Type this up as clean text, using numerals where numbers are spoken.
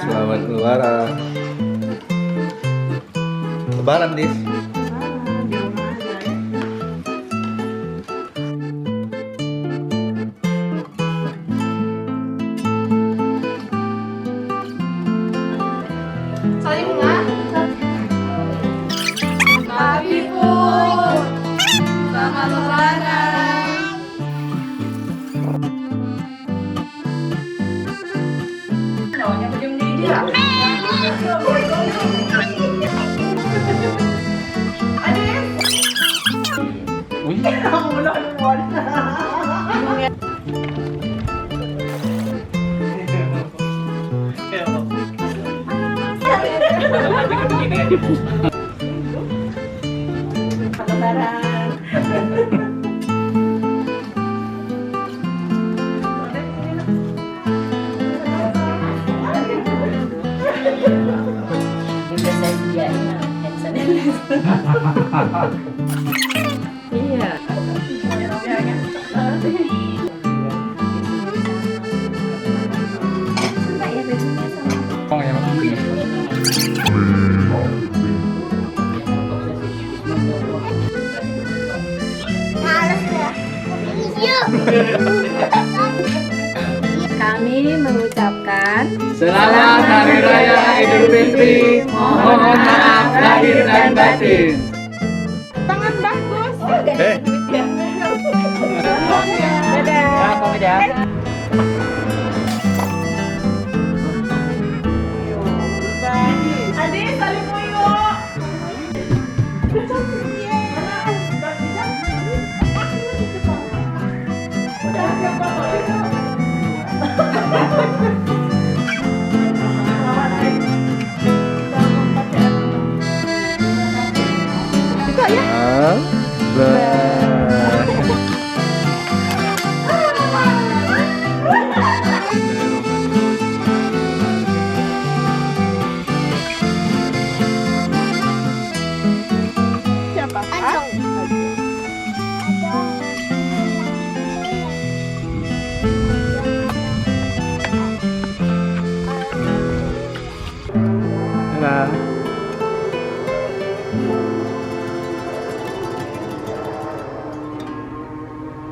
Selamat Lebaran. Lebaran, Dis. Saling enggak? Happy Food. Selamat Lebaran. Namanya berdiem di dia. Adit. Wih. Lebaran. Udah saya sediain hand sanitizer. Iya. Oh ya, Kami mengucapkan Selamat Hari Raya Idul Fitri. Mohon maaf lahir dan batin. Tangan bagus. Eh. Dadah. Dadah.